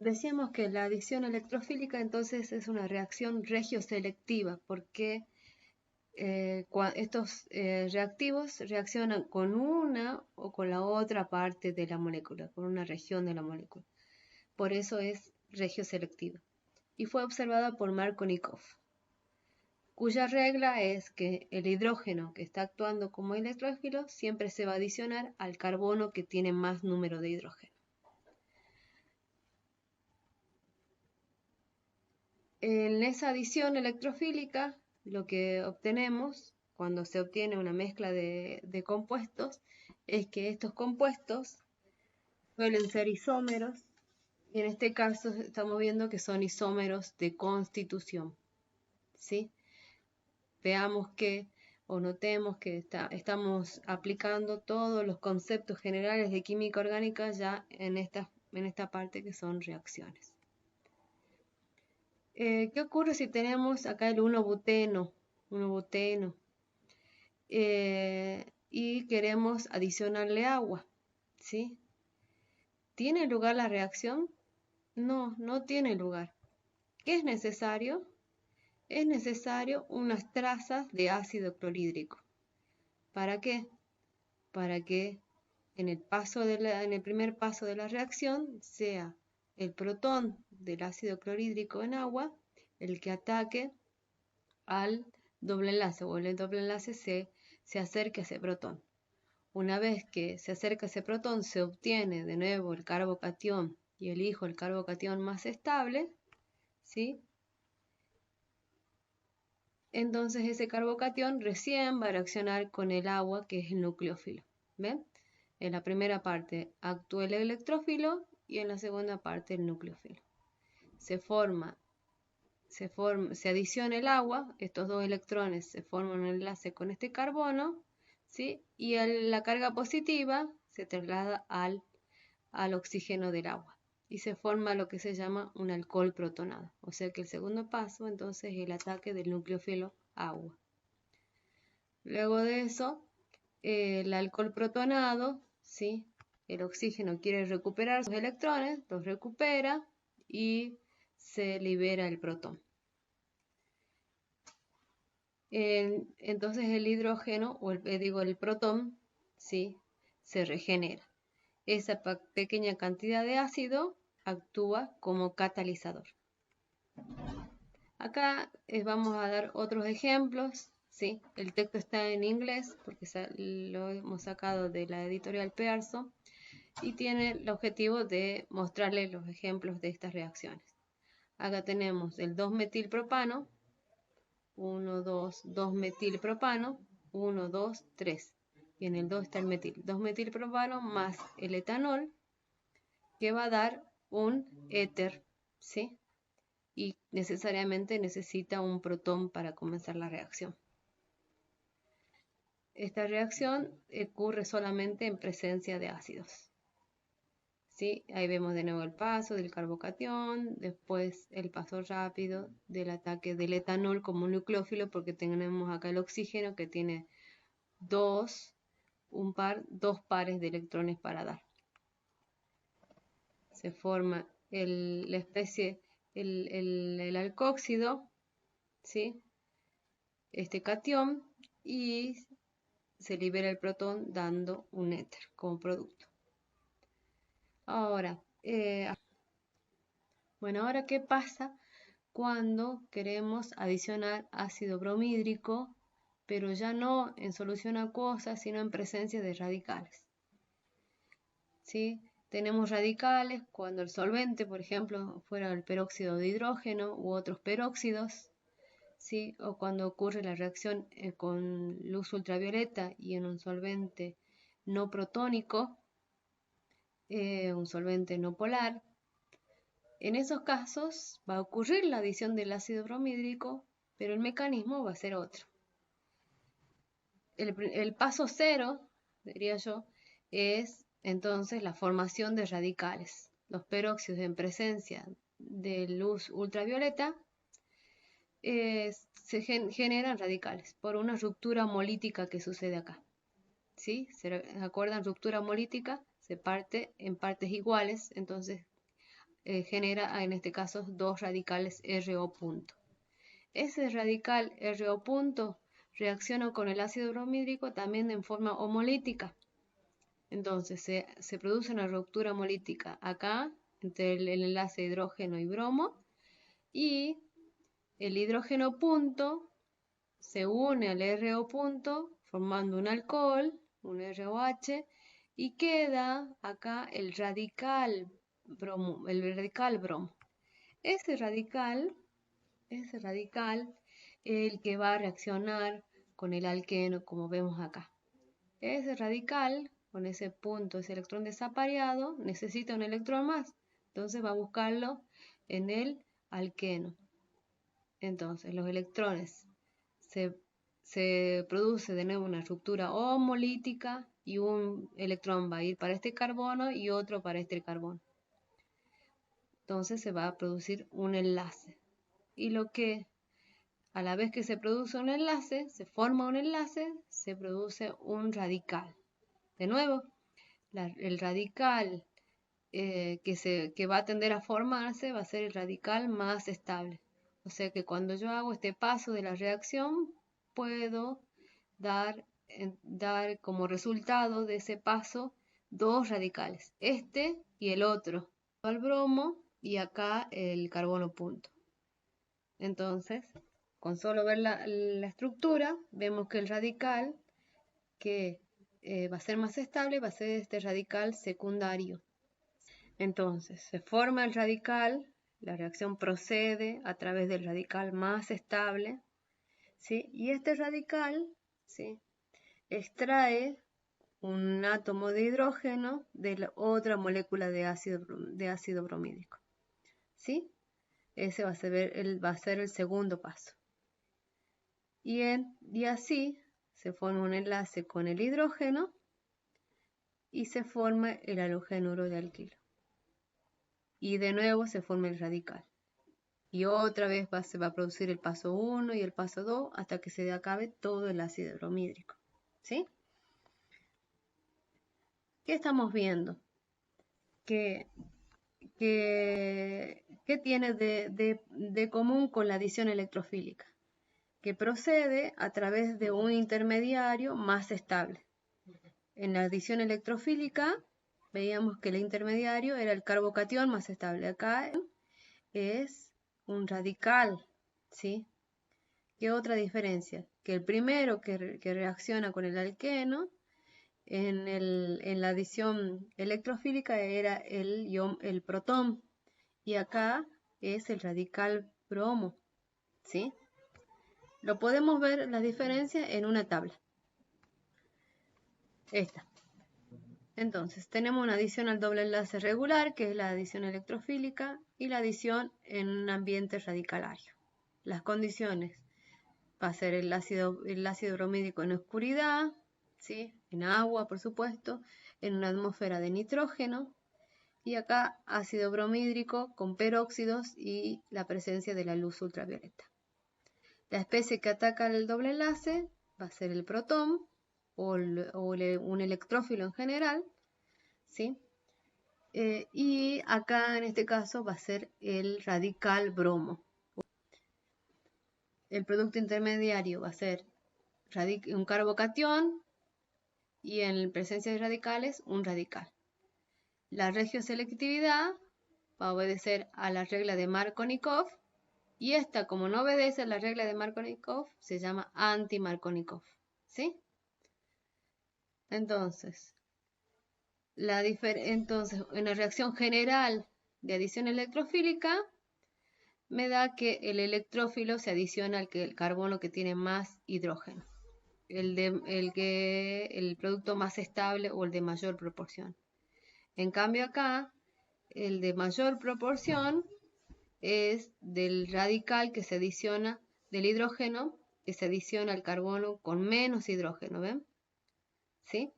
Decíamos que la adición electrofílica entonces es una reacción regioselectiva, porque estos reactivos reaccionan con una o con la otra parte de la molécula, con una región de la molécula. Por eso es regioselectiva. Y fue observada por Markovnikov, cuya regla es que el hidrógeno que está actuando como electrófilo siempre se va a adicionar al carbono que tiene más número de hidrógeno. En esa adición electrofílica, lo que obtenemos cuando se obtiene una mezcla de compuestos es que estos compuestos suelen ser isómeros, y en este caso estamos viendo que son isómeros de constitución, ¿sí? Veamos que, o notemos que estamos aplicando todos los conceptos generales de química orgánica ya en esta parte que son reacciones. ¿Qué ocurre si tenemos acá el 1-buteno? Y queremos adicionarle agua, ¿sí? ¿Tiene lugar la reacción? No, no tiene lugar. ¿Qué es necesario? Es necesario unas trazas de ácido clorhídrico. ¿Para qué? Para que en el primer paso de la reacción sea el protón del ácido clorhídrico en agua el que ataque al doble enlace, o el doble enlace se acerque a ese protón. Una vez que se acerca a ese protón, se obtiene de nuevo el carbocatión y elijo el carbocatión más estable, ¿sí? Entonces ese carbocatión recién va a reaccionar con el agua, que es el nucleófilo. ¿Ven? En la primera parte actúa el electrófilo y en la segunda parte el nucleófilo. Se adiciona el agua, estos dos electrones se forman un enlace con este carbono, ¿sí? Y la carga positiva se traslada al oxígeno del agua y se forma lo que se llama un alcohol protonado. O sea que el segundo paso entonces es el ataque del nucleófilo agua. Luego de eso, el alcohol protonado, ¿sí? El oxígeno quiere recuperar sus electrones, los recupera y se libera el protón. Entonces el hidrógeno, o el protón, ¿sí? Se regenera. Esa pequeña cantidad de ácido actúa como catalizador. Acá vamos a dar otros ejemplos, ¿sí? El texto está en inglés porque lo hemos sacado de la editorial Pearson y tiene el objetivo de mostrarles los ejemplos de estas reacciones. Acá tenemos el 2-metilpropano, 1, 2, 2-metilpropano, 1, 2, 3. Y en el 2 está el metil. 2-metilpropano más el etanol, que va a dar un éter, ¿sí? Y necesariamente necesita un protón para comenzar la reacción. Esta reacción ocurre solamente en presencia de ácidos. ¿Sí? Ahí vemos de nuevo el paso del carbocatión, después el paso rápido del ataque del etanol como nucleófilo, porque tenemos acá el oxígeno que tiene dos pares de electrones para dar. Se forma la especie, el alcóxido, ¿sí? Este catión, y se libera el protón dando un éter como producto. Ahora, ahora ¿qué pasa cuando queremos adicionar ácido bromhídrico, pero ya no en solución acuosa, sino en presencia de radicales? ¿Sí? Tenemos radicales cuando el solvente, por ejemplo, fuera el peróxido de hidrógeno u otros peróxidos, ¿sí? O cuando ocurre la reacción con luz ultravioleta y en un solvente no protónico, un solvente no polar. En esos casos va a ocurrir la adición del ácido bromhídrico, pero el mecanismo va a ser otro. El paso cero, diría yo, es entonces la formación de radicales. Los peróxidos en presencia de luz ultravioleta se generan radicales por una ruptura homolítica que sucede acá. ¿Sí? ¿Se acuerdan? Ruptura homolítica, se parte en partes iguales, entonces genera en este caso dos radicales RO punto. Ese radical RO punto reacciona con el ácido bromídrico también en forma homolítica. Entonces se produce una ruptura homolítica acá entre el enlace hidrógeno y bromo, y el hidrógeno punto se une al RO punto formando un alcohol, un ROH, y queda acá el radical bromo. Ese radical el que va a reaccionar con el alqueno, como vemos acá. Ese radical, con ese punto, ese electrón desapareado, necesita un electrón más. Entonces va a buscarlo en el alqueno. Entonces los electrones se produce de nuevo una ruptura homolítica y un electrón va a ir para este carbono y otro para este carbono. Entonces se va a producir un enlace. Y lo que a la vez que se produce un enlace, se forma un enlace, se produce un radical. De nuevo, el radical que va a tender a formarse va a ser el radical más estable. O sea que cuando yo hago este paso de la reacción, puedo dar como resultado de ese paso dos radicales, este y el otro, al bromo y acá el carbono punto. Entonces, con solo ver la estructura, vemos que el radical que va a ser más estable va a ser este radical secundario. Entonces, se forma el radical, la reacción procede a través del radical más estable, ¿sí? Y este radical, ¿sí?, extrae un átomo de hidrógeno de la otra molécula de ácido bromídico, ¿sí? Ese va a ser el segundo paso. Y así se forma un enlace con el hidrógeno y se forma el halogénuro de alquilo. Y de nuevo se forma el radical. Y otra vez se va a producir el paso 1 y el paso 2 hasta que se acabe todo el ácido bromídrico, ¿sí? ¿Qué estamos viendo? ¿Qué tiene de común con la adición electrofílica? Que procede a través de un intermediario más estable. En la adición electrofílica veíamos que el intermediario era el carbocatión más estable. Acá es un radical, ¿sí? ¿Qué otra diferencia? Que el primero que reacciona con el alqueno en la adición electrofílica era el protón, y acá es el radical bromo, ¿sí? Lo podemos ver la diferencia en una tabla. Esta. Entonces, tenemos una adición al doble enlace regular, que es la adición electrofílica, y la adición en un ambiente radicalario. Las condiciones: va a ser el ácido bromídico en oscuridad, ¿sí?, en agua, por supuesto, en una atmósfera de nitrógeno, y acá ácido bromídrico con peróxidos y la presencia de la luz ultravioleta. La especie que ataca el doble enlace va a ser el protón o un electrófilo en general, ¿sí? Y acá en este caso va a ser el radical bromo. El producto intermediario va a ser un carbocatión y en presencia de radicales un radical. La regioselectividad va a obedecer a la regla de Markovnikov, y esta, como no obedece a la regla de Markovnikov, se llama anti-Markovnikov, ¿sí? Entonces, en la reacción general de adición electrofílica, me da que el electrófilo se adiciona al carbono que tiene más hidrógeno, el producto más estable o el de mayor proporción. En cambio acá, el de mayor proporción es del radical que se adiciona, del hidrógeno que se adiciona al carbono con menos hidrógeno, ¿ven? ¿Sí?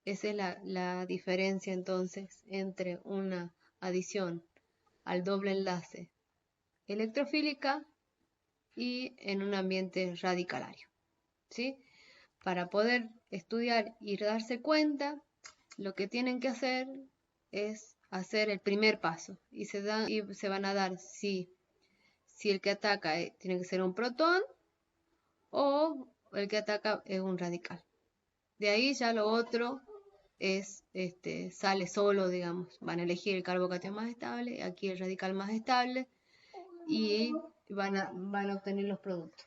Esa es la diferencia entonces entre una adición al doble enlace electrofílica y en un ambiente radicalario, ¿sí? Para poder estudiar y darse cuenta, lo que tienen que hacer es hacer el primer paso y se van a dar si el que ataca tiene que ser un protón o el que ataca es un radical. De ahí ya lo otro sale solo, digamos. Van a elegir el carbocatión más estable, aquí el radical más estable y van a obtener los productos.